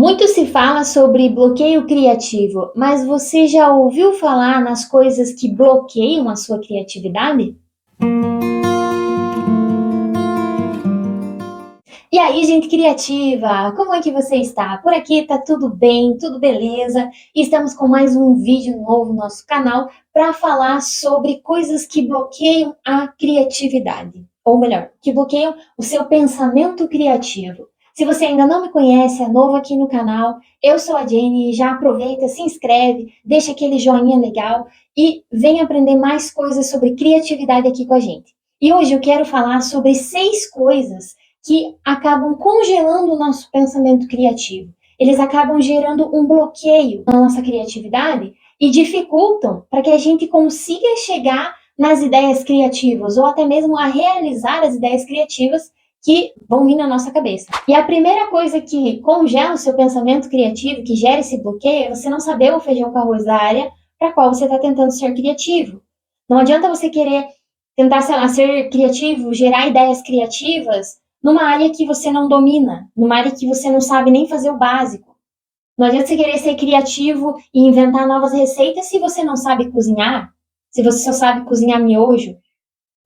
Muito se fala sobre bloqueio criativo, mas você já ouviu falar nas coisas que bloqueiam a sua criatividade? E aí, gente criativa, como é que você está? Por aqui tá tudo bem, tudo beleza. E estamos com mais um vídeo novo no nosso canal para falar sobre coisas que bloqueiam a criatividade, ou melhor, que bloqueiam o seu pensamento criativo. Se você ainda não me conhece, é novo aqui no canal, eu sou a Jenny, já aproveita, se inscreve, deixa aquele joinha legal e vem aprender mais coisas sobre criatividade aqui com a gente. E hoje eu quero falar sobre 6 coisas que acabam congelando o nosso pensamento criativo. Eles acabam gerando um bloqueio na nossa criatividade e dificultam para que a gente consiga chegar nas ideias criativas ou até mesmo a realizar as ideias criativas que vão vir na nossa cabeça. E a primeira coisa que congela o seu pensamento criativo, que gera esse bloqueio, é você não saber o feijão com arroz da área para a qual você está tentando ser criativo. Não adianta você querer tentar, sei lá, ser criativo, gerar ideias criativas numa área que você não domina, numa área que você não sabe nem fazer o básico. Não adianta você querer ser criativo e inventar novas receitas se você não sabe cozinhar, se você só sabe cozinhar miojo.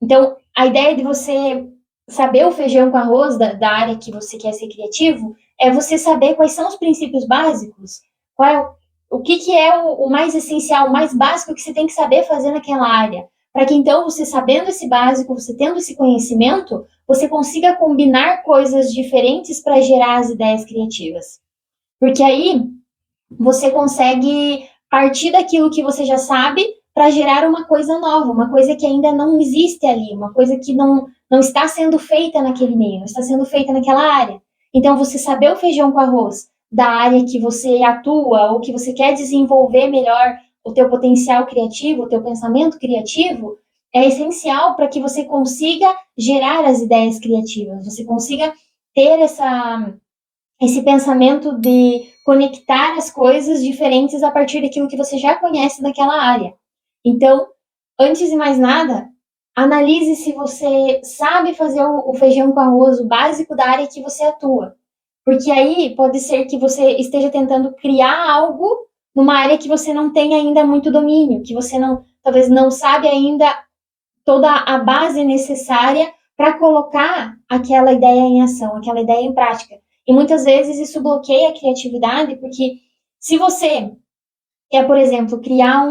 Então, a ideia de você saber o feijão com arroz da área que você quer ser criativo é você saber quais são os princípios básicos, qual é o que é o mais essencial, o mais básico que você tem que saber fazer naquela área. Para que então, você sabendo esse básico, você tendo esse conhecimento, você consiga combinar coisas diferentes para gerar as ideias criativas. Porque aí você consegue partir daquilo que você já sabe para gerar uma coisa nova, uma coisa que ainda não existe ali, uma coisa que não está sendo feita naquele meio, não está sendo feita naquela área. Então, você saber o feijão com arroz da área que você atua ou que você quer desenvolver melhor o teu potencial criativo, o teu pensamento criativo, é essencial para que você consiga gerar as ideias criativas, você consiga ter esse pensamento de conectar as coisas diferentes a partir daquilo que você já conhece daquela área. Então, antes de mais nada, analise se você sabe fazer o feijão com arroz, o básico da área que você atua. Porque aí pode ser que você esteja tentando criar algo numa área que você não tem ainda muito domínio, que você talvez não sabe ainda toda a base necessária para colocar aquela ideia em ação, aquela ideia em prática. E muitas vezes isso bloqueia a criatividade, porque se você quer, por exemplo, criar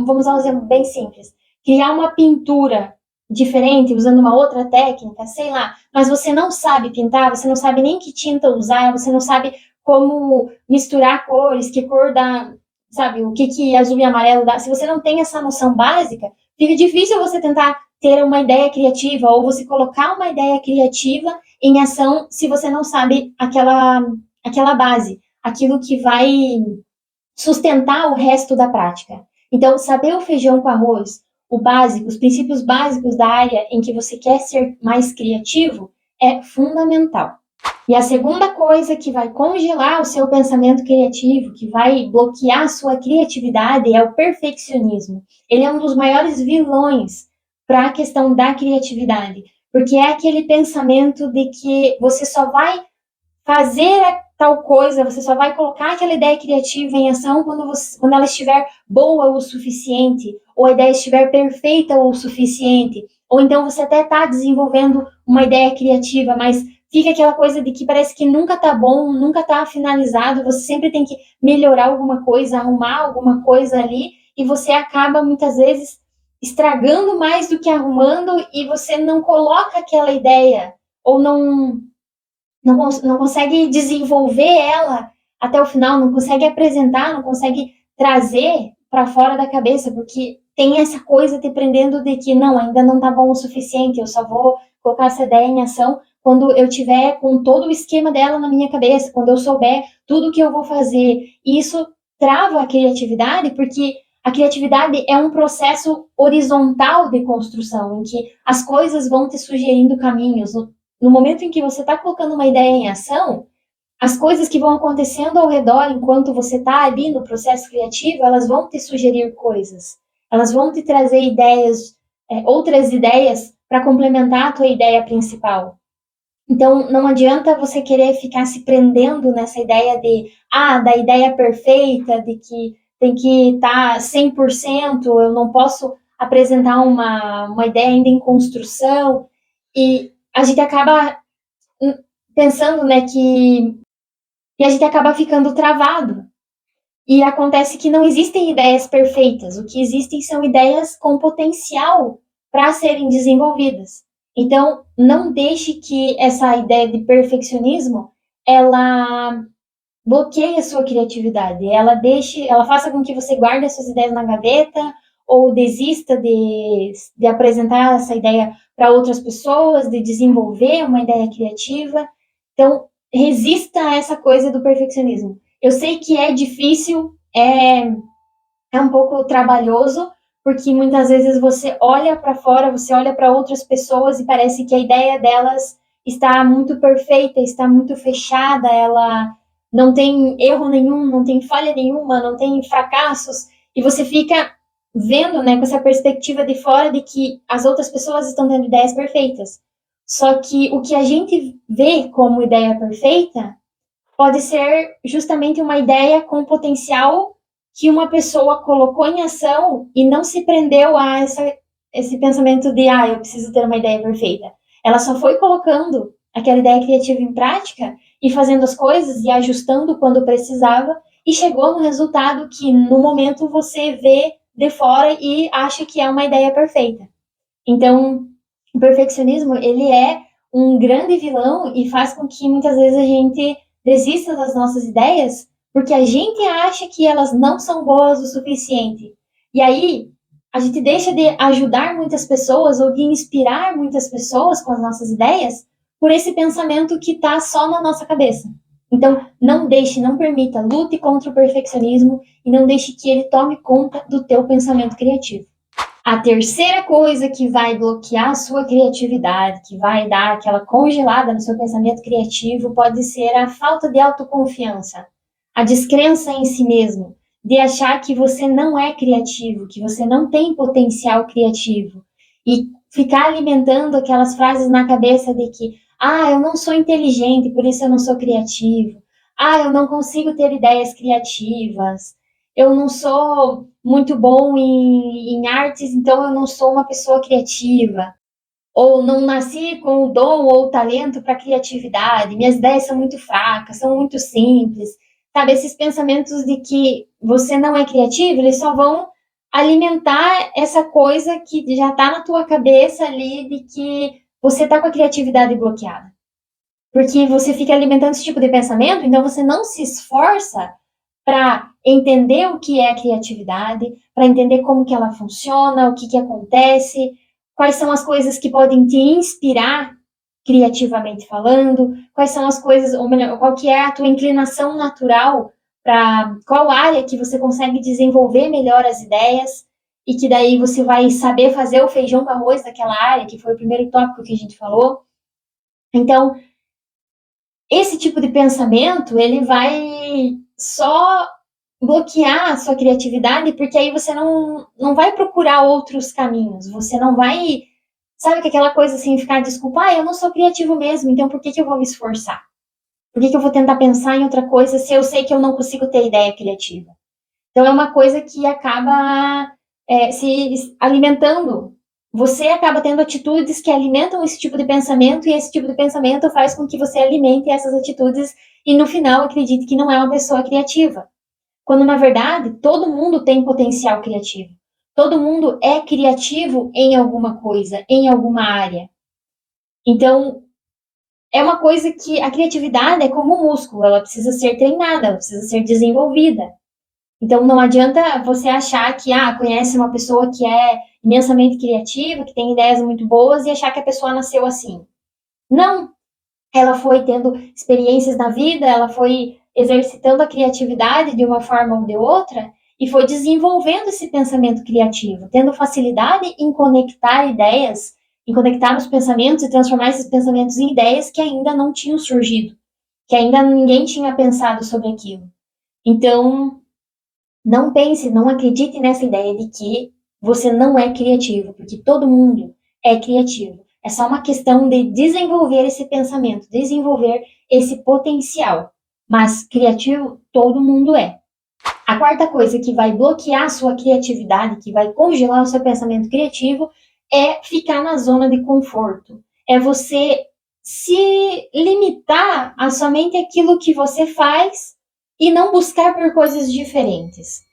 vamos dar um exemplo bem simples, criar uma pintura diferente, usando uma outra técnica, sei lá, mas você não sabe pintar, você não sabe nem que tinta usar, você não sabe como misturar cores, que cor dá, sabe, o que azul e amarelo dá. Se você não tem essa noção básica, fica difícil você tentar ter uma ideia criativa ou você colocar uma ideia criativa em ação se você não sabe aquela base, aquilo que vai sustentar o resto da prática. Então, saber o feijão com arroz, o básico, os princípios básicos da área em que você quer ser mais criativo é fundamental. E a segunda coisa que vai congelar o seu pensamento criativo, que vai bloquear a sua criatividade, é o perfeccionismo. Ele é um dos maiores vilões para a questão da criatividade, porque é aquele pensamento de que você só vai fazer tal coisa, você só vai colocar aquela ideia criativa em ação quando ela estiver boa o suficiente, ou a ideia estiver perfeita o suficiente, ou então você até está desenvolvendo uma ideia criativa, mas fica aquela coisa de que parece que nunca está bom, nunca está finalizado, você sempre tem que melhorar alguma coisa, arrumar alguma coisa ali, e você acaba muitas vezes estragando mais do que arrumando, e você não coloca aquela ideia, ou não consegue desenvolver ela até o final, não consegue apresentar, não consegue trazer para fora da cabeça, porque tem essa coisa te prendendo de que não, ainda não tá bom o suficiente, eu só vou colocar essa ideia em ação quando eu tiver com todo o esquema dela na minha cabeça, quando eu souber tudo o que eu vou fazer. E isso trava a criatividade, porque a criatividade é um processo horizontal de construção, em que as coisas vão te sugerindo caminhos. No momento em que você está colocando uma ideia em ação, as coisas que vão acontecendo ao redor enquanto você está ali no processo criativo, elas vão te sugerir coisas, elas vão te trazer ideias, outras ideias para complementar a tua ideia principal. Então, não adianta você querer ficar se prendendo nessa ideia da ideia perfeita, de que tem que estar 100%, eu não posso apresentar uma ideia ainda em construção, e a gente acaba pensando, né, e a gente acaba ficando travado. E acontece que não existem ideias perfeitas, o que existem são ideias com potencial para serem desenvolvidas. Então, não deixe que essa ideia de perfeccionismo ela bloqueie a sua criatividade, ela faça com que você guarde as suas ideias na gaveta ou desista de apresentar essa ideia para outras pessoas, de desenvolver uma ideia criativa. Então, resista a essa coisa do perfeccionismo. Eu sei que é difícil, é um pouco trabalhoso, porque muitas vezes você olha para fora, você olha para outras pessoas e parece que a ideia delas está muito perfeita, está muito fechada, ela não tem erro nenhum, não tem falha nenhuma, não tem fracassos, e você fica vendo, né, com essa perspectiva de fora de que as outras pessoas estão tendo ideias perfeitas. Só que o que a gente vê como ideia perfeita pode ser justamente uma ideia com potencial que uma pessoa colocou em ação e não se prendeu a esse pensamento de, eu preciso ter uma ideia perfeita. Ela só foi colocando aquela ideia criativa em prática e fazendo as coisas e ajustando quando precisava e chegou no resultado que no momento você vê de fora e acha que é uma ideia perfeita. Então, o perfeccionismo, ele é um grande vilão e faz com que muitas vezes a gente desista das nossas ideias porque a gente acha que elas não são boas o suficiente. E aí, a gente deixa de ajudar muitas pessoas ou de inspirar muitas pessoas com as nossas ideias por esse pensamento que está só na nossa cabeça. Então, não deixe, não permita, lute contra o perfeccionismo e não deixe que ele tome conta do teu pensamento criativo. A terceira coisa que vai bloquear a sua criatividade, que vai dar aquela congelada no seu pensamento criativo, pode ser a falta de autoconfiança, a descrença em si mesmo, de achar que você não é criativo, que você não tem potencial criativo, e ficar alimentando aquelas frases na cabeça de que, eu não sou inteligente, por isso eu não sou criativo. Eu não consigo ter ideias criativas. Eu não sou muito bom em artes, então eu não sou uma pessoa criativa. Ou não nasci com o dom ou o talento para criatividade, minhas ideias são muito fracas, são muito simples. Sabe, esses pensamentos de que você não é criativo, eles só vão alimentar essa coisa que já está na tua cabeça ali de que você está com a criatividade bloqueada. Porque você fica alimentando esse tipo de pensamento, então você não se esforça para entender o que é a criatividade, para entender como que ela funciona, o que que acontece, quais são as coisas que podem te inspirar criativamente falando, quais são as coisas, ou melhor, qual que é a tua inclinação natural para qual área que você consegue desenvolver melhor as ideias e que daí você vai saber fazer o feijão com arroz daquela área, que foi o primeiro tópico que a gente falou. Então, esse tipo de pensamento, ele vai só bloquear a sua criatividade, porque aí você não vai procurar outros caminhos, você não vai, sabe, que aquela coisa assim, ficar desculpa, eu não sou criativo mesmo, então por que que eu vou me esforçar? Por que que eu vou tentar pensar em outra coisa se eu sei que eu não consigo ter ideia criativa? Então é uma coisa que acaba se alimentando. Você acaba tendo atitudes que alimentam esse tipo de pensamento e esse tipo de pensamento faz com que você alimente essas atitudes e no final acredite que não é uma pessoa criativa. Quando na verdade todo mundo tem potencial criativo. Todo mundo é criativo em alguma coisa, em alguma área. Então, é uma coisa que a criatividade é como um músculo, ela precisa ser treinada, ela precisa ser desenvolvida. Então não adianta você achar que conhece uma pessoa que é imensamente criativa, que tem ideias muito boas e achar que a pessoa nasceu assim. Não, ela foi tendo experiências na vida, ela foi exercitando a criatividade de uma forma ou de outra e foi desenvolvendo esse pensamento criativo, tendo facilidade em conectar ideias, em conectar os pensamentos e transformar esses pensamentos em ideias que ainda não tinham surgido, que ainda ninguém tinha pensado sobre aquilo. Então, não pense, não acredite nessa ideia de que você não é criativo, porque todo mundo é criativo. É só uma questão de desenvolver esse pensamento, desenvolver esse potencial. Mas criativo todo mundo é. A quarta coisa que vai bloquear a sua criatividade, que vai congelar o seu pensamento criativo, é ficar na zona de conforto. É você se limitar a somente aquilo que você faz e não buscar por coisas diferentes.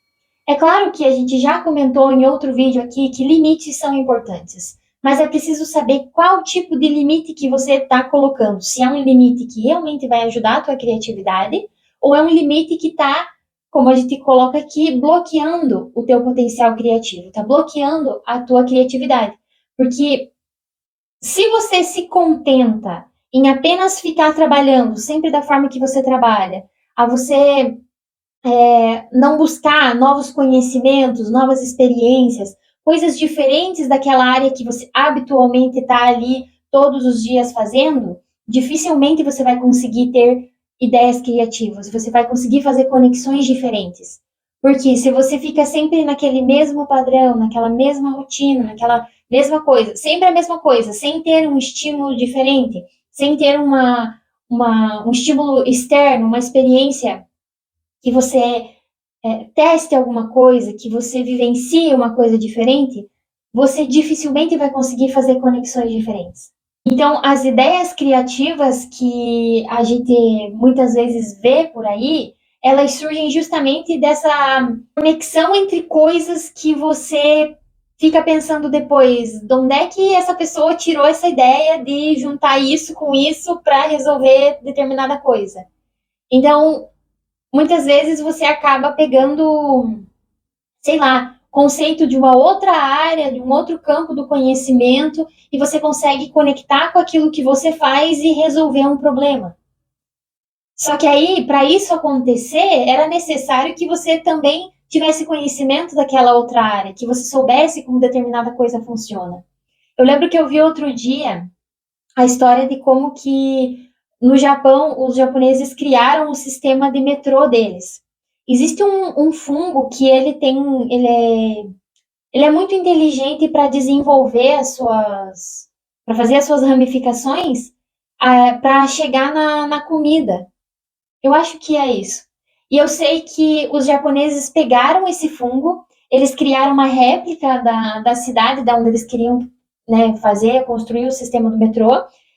É claro que a gente já comentou em outro vídeo aqui que limites são importantes, mas é preciso saber qual tipo de limite que você está colocando. Se é um limite que realmente vai ajudar a tua criatividade, ou é um limite que está, como a gente coloca aqui, bloqueando o teu potencial criativo, está bloqueando a tua criatividade. Porque se você se contenta em apenas ficar trabalhando sempre da forma que você trabalha, a você não buscar novos conhecimentos, novas experiências, coisas diferentes daquela área que você habitualmente está ali todos os dias fazendo, dificilmente você vai conseguir ter ideias criativas, você vai conseguir fazer conexões diferentes. Porque se você fica sempre naquele mesmo padrão, naquela mesma rotina, naquela mesma coisa, sempre a mesma coisa, sem ter um estímulo diferente, sem ter um estímulo externo, uma experiência que você teste alguma coisa, que você vivencie uma coisa diferente, você dificilmente vai conseguir fazer conexões diferentes. Então, as ideias criativas que a gente muitas vezes vê por aí, elas surgem justamente dessa conexão entre coisas que você fica pensando depois, de onde é que essa pessoa tirou essa ideia de juntar isso com isso para resolver determinada coisa. Então, muitas vezes você acaba pegando, sei lá, conceito de uma outra área, de um outro campo do conhecimento, e você consegue conectar com aquilo que você faz e resolver um problema. Só que aí, para isso acontecer, era necessário que você também tivesse conhecimento daquela outra área, que você soubesse como determinada coisa funciona. Eu lembro que eu vi outro dia a história de como que no Japão os japoneses criaram o sistema de metrô deles. Existe um fungo que ele é muito inteligente para desenvolver para fazer as suas ramificações para chegar na comida. Eu acho que é isso. E eu sei que os japoneses pegaram esse fungo, eles criaram uma réplica da cidade, da onde eles queriam, né, construir o sistema do metrô,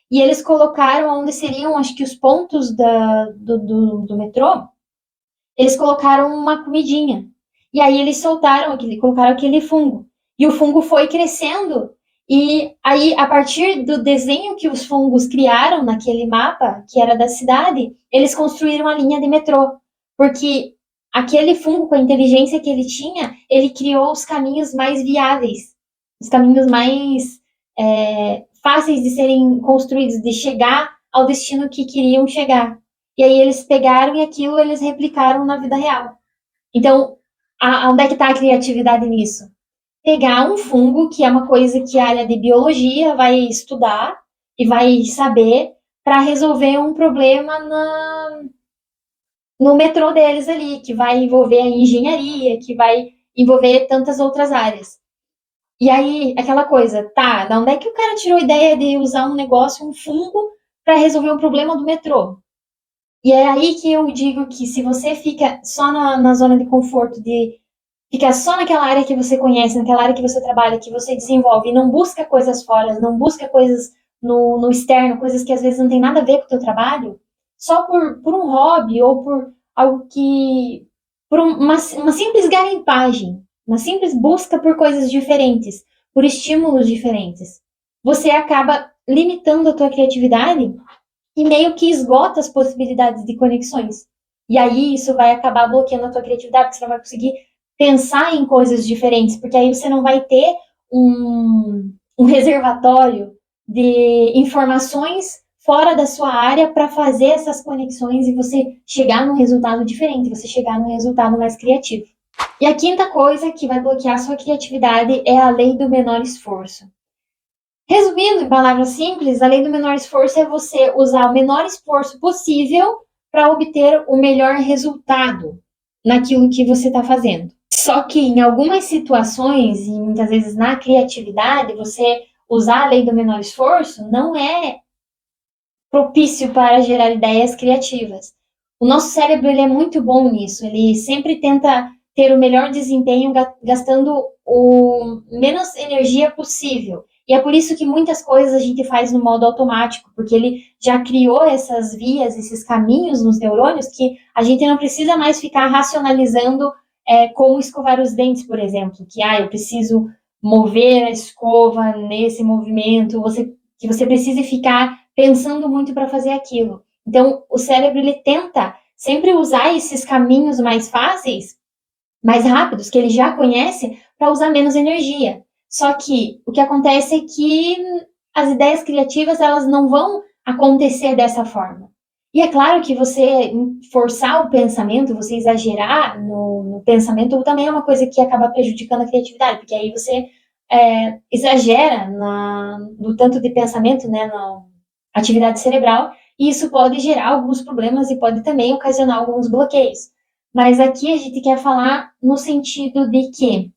e eles colocaram onde seriam, acho que os pontos do metrô, eles colocaram uma comidinha. E aí eles colocaram aquele fungo. E o fungo foi crescendo. E aí, a partir do desenho que os fungos criaram naquele mapa, que era da cidade, eles construíram a linha de metrô. Porque aquele fungo, com a inteligência que ele tinha, ele criou os caminhos mais viáveis, os caminhos mais fáceis de serem construídos, de chegar ao destino que queriam chegar. E aí eles pegaram e aquilo eles replicaram na vida real. Então, onde é que está a criatividade nisso? Pegar um fungo, que é uma coisa que a área de biologia vai estudar e vai saber para resolver um problema no metrô deles ali, que vai envolver a engenharia, que vai envolver tantas outras áreas. E aí, aquela coisa, tá, da onde é que o cara tirou a ideia de usar um negócio, um fungo, para resolver um problema do metrô? E é aí que eu digo que se você fica só na zona de conforto, de ficar só naquela área que você conhece, naquela área que você trabalha, que você desenvolve, e não busca coisas fora, não busca coisas no externo, coisas que às vezes não tem nada a ver com o teu trabalho, só por um hobby ou por algo que... por uma simples garimpagem, uma simples busca por coisas diferentes, por estímulos diferentes, você acaba limitando a tua criatividade e meio que esgota as possibilidades de conexões. E aí isso vai acabar bloqueando a tua criatividade, porque você não vai conseguir pensar em coisas diferentes, porque aí você não vai ter um reservatório de informações fora da sua área para fazer essas conexões e você chegar num resultado diferente, você chegar num resultado mais criativo. E a quinta coisa que vai bloquear a sua criatividade é a lei do menor esforço. Resumindo, em palavras simples, a lei do menor esforço é você usar o menor esforço possível para obter o melhor resultado naquilo que você está fazendo. Só que em algumas situações, e muitas vezes na criatividade, você usar a lei do menor esforço não é propício para gerar ideias criativas. O nosso cérebro ele é muito bom nisso, ele sempre tenta ter o melhor desempenho gastando o menos energia possível. E é por isso que muitas coisas a gente faz no modo automático, porque ele já criou essas vias, esses caminhos nos neurônios que a gente não precisa mais ficar racionalizando como escovar os dentes, por exemplo, que eu preciso mover a escova nesse movimento, que você precise ficar pensando muito para fazer aquilo. Então, o cérebro ele tenta sempre usar esses caminhos mais fáceis, mais rápidos, que ele já conhece, para usar menos energia. Só que o que acontece é que as ideias criativas elas não vão acontecer dessa forma. E é claro que você forçar o pensamento, você exagerar no pensamento, também é uma coisa que acaba prejudicando a criatividade, porque aí você exagera no tanto de pensamento, né, na atividade cerebral, e isso pode gerar alguns problemas e pode também ocasionar alguns bloqueios. Mas aqui a gente quer falar no sentido de que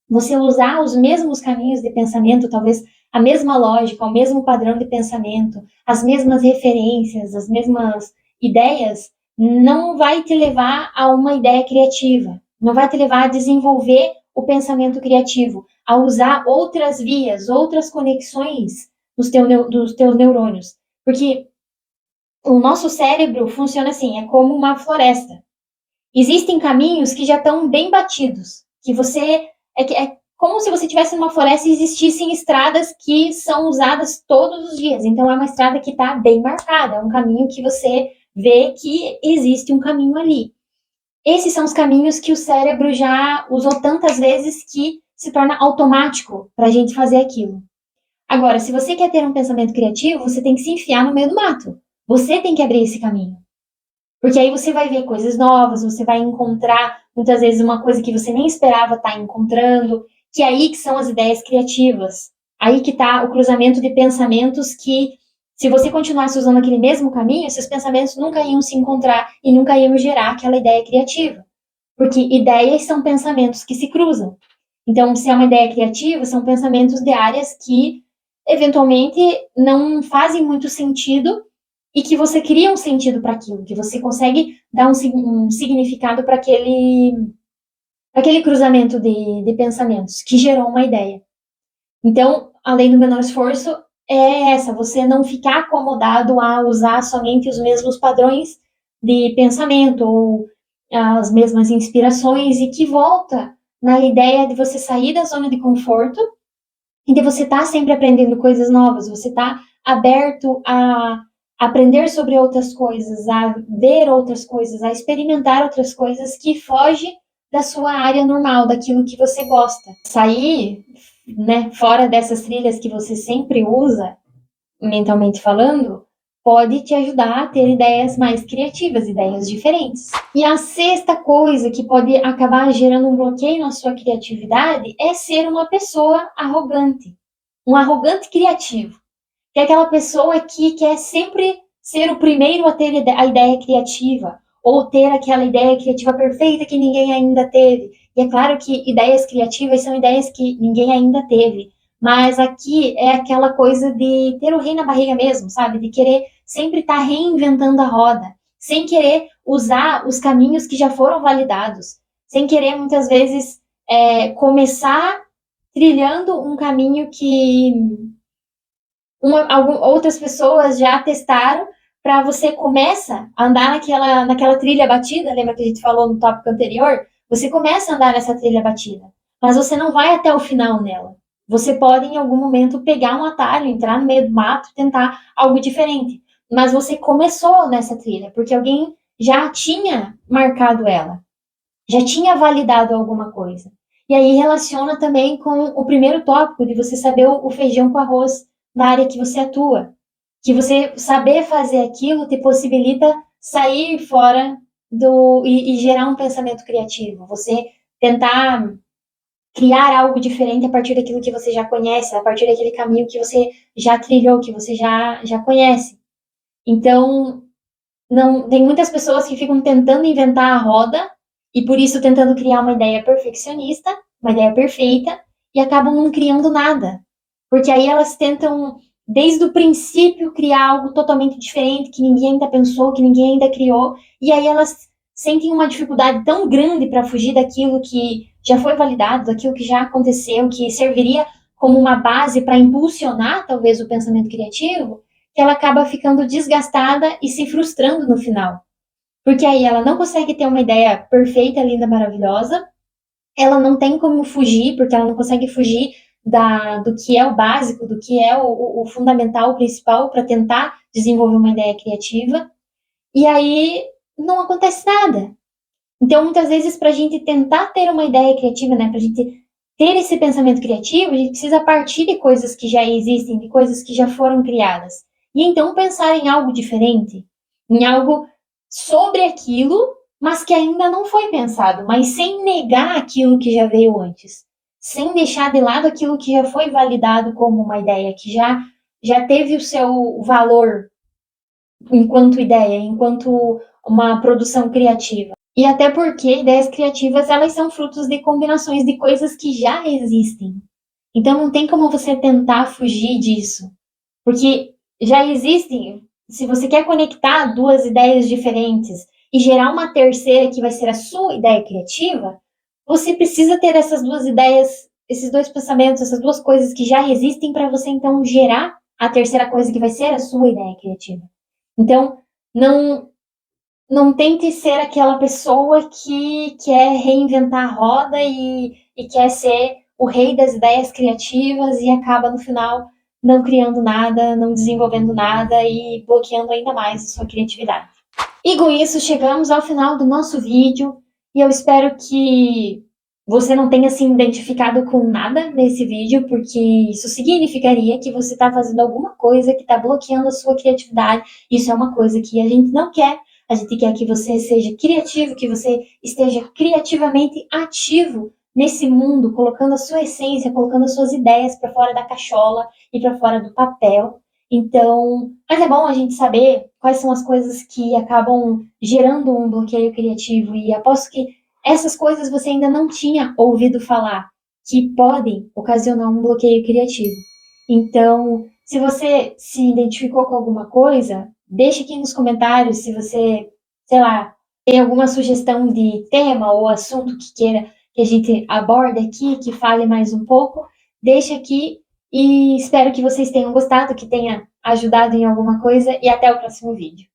você usar os mesmos caminhos de pensamento, talvez a mesma lógica, o mesmo padrão de pensamento, as mesmas referências, as mesmas ideias, não vai te levar a uma ideia criativa, não vai te levar a desenvolver o pensamento criativo, a usar outras vias, outras conexões dos teus neurônios. Porque o nosso cérebro funciona assim, é como uma floresta. Existem caminhos que já estão bem batidos, que você é como se você estivesse numa floresta e existissem estradas que são usadas todos os dias. Então é uma estrada que está bem marcada, é um caminho que você vê que existe um caminho ali. Esses são os caminhos que o cérebro já usou tantas vezes que se torna automático para a gente fazer aquilo. Agora, se você quer ter um pensamento criativo, você tem que se enfiar no meio do mato. Você tem que abrir esse caminho. Porque aí você vai ver coisas novas, você vai encontrar muitas vezes uma coisa que você nem esperava estar encontrando, que é aí que são as ideias criativas. Aí que está o cruzamento de pensamentos que, se você continuasse usando aquele mesmo caminho, esses pensamentos nunca iam se encontrar e nunca iam gerar aquela ideia criativa. Porque ideias são pensamentos que se cruzam. Então, se é uma ideia criativa, são pensamentos de áreas que, eventualmente, não fazem muito sentido e que você cria um sentido para aquilo, que você consegue dar um significado para aquele cruzamento de pensamentos que gerou uma ideia. Então, além do menor esforço, é essa, você não ficar acomodado a usar somente os mesmos padrões de pensamento ou as mesmas inspirações e que volta na ideia de você sair da zona de conforto e de você estar sempre aprendendo coisas novas, você está aberto a aprender sobre outras coisas, a ver outras coisas, a experimentar outras coisas que foge da sua área normal, daquilo que você gosta. Sair, né, fora dessas trilhas que você sempre usa, mentalmente falando, pode te ajudar a ter ideias mais criativas, ideias diferentes. E a sexta coisa que pode acabar gerando um bloqueio na sua criatividade é ser uma pessoa arrogante. Um arrogante criativo. Que é aquela pessoa que quer sempre ser o primeiro a ter a ideia criativa, ou ter aquela ideia criativa perfeita que ninguém ainda teve. E é claro que ideias criativas são ideias que ninguém ainda teve, mas aqui é aquela coisa de ter o rei na barriga mesmo, sabe? De querer sempre estar reinventando a roda, sem querer usar os caminhos que já foram validados, sem querer muitas vezes começar trilhando um caminho que outras pessoas já testaram, para você começa a andar naquela trilha batida, lembra que a gente falou no tópico anterior? Você começa a andar nessa trilha batida, mas você não vai até o final nela. Você pode, em algum momento, pegar um atalho, entrar no meio do mato, tentar algo diferente. Mas você começou nessa trilha, porque alguém já tinha marcado ela, já tinha validado alguma coisa. E aí relaciona também com o primeiro tópico, de você saber o feijão com arroz na área que você atua. Que você saber fazer aquilo te possibilita sair fora e gerar um pensamento criativo. Você tentar criar algo diferente a partir daquilo que você já conhece, a partir daquele caminho que você já trilhou, que você já conhece. Então, não tem muitas pessoas que ficam tentando inventar a roda e por isso tentando criar uma ideia perfeccionista, uma ideia perfeita, e acabam não criando nada. Porque aí elas tentam, desde o princípio, criar algo totalmente diferente, que ninguém ainda pensou, que ninguém ainda criou, e aí elas sentem uma dificuldade tão grande para fugir daquilo que já foi validado, daquilo que já aconteceu, que serviria como uma base para impulsionar talvez o pensamento criativo, que ela acaba ficando desgastada e se frustrando no final. Porque aí ela não consegue ter uma ideia perfeita, linda, maravilhosa, ela não tem como fugir, porque ela não consegue fugir do que é o básico, do que é o fundamental, o principal, para tentar desenvolver uma ideia criativa, e aí não acontece nada. Então, muitas vezes, para a gente tentar ter uma ideia criativa, né, para a gente ter esse pensamento criativo, a gente precisa partir de coisas que já existem, de coisas que já foram criadas. E então pensar em algo diferente, em algo sobre aquilo, mas que ainda não foi pensado, mas sem negar aquilo que já veio antes, sem deixar de lado aquilo que já foi validado como uma ideia, que já teve o seu valor enquanto ideia, enquanto uma produção criativa. E até porque ideias criativas, elas são frutos de combinações de coisas que já existem. Então não tem como você tentar fugir disso, porque já existem. Se você quer conectar duas ideias diferentes e gerar uma terceira que vai ser a sua ideia criativa, você precisa ter essas duas ideias, esses dois pensamentos, essas duas coisas que já existem para você então gerar a terceira coisa que vai ser a sua ideia criativa. Então, não não tente ser aquela pessoa que quer reinventar a roda e quer ser o rei das ideias criativas e acaba no final não criando nada, não desenvolvendo nada e bloqueando ainda mais a sua criatividade. E com isso chegamos ao final do nosso vídeo e eu espero que você não tenha se identificado com nada nesse vídeo, porque isso significaria que você está fazendo alguma coisa que está bloqueando a sua criatividade. Isso é uma coisa que a gente não quer. A gente quer que você seja criativo, que você esteja criativamente ativo nesse mundo, colocando a sua essência, colocando as suas ideias para fora da cachola e para fora do papel. Então, mas é bom a gente saber quais são as coisas que acabam gerando um bloqueio criativo e aposto que essas coisas você ainda não tinha ouvido falar, que podem ocasionar um bloqueio criativo. Então, se você se identificou com alguma coisa, deixe aqui nos comentários se você, sei lá, tem alguma sugestão de tema ou assunto que queira que a gente aborde aqui, que fale mais um pouco, deixe aqui e espero que vocês tenham gostado, que tenha ajudado em alguma coisa e até o próximo vídeo.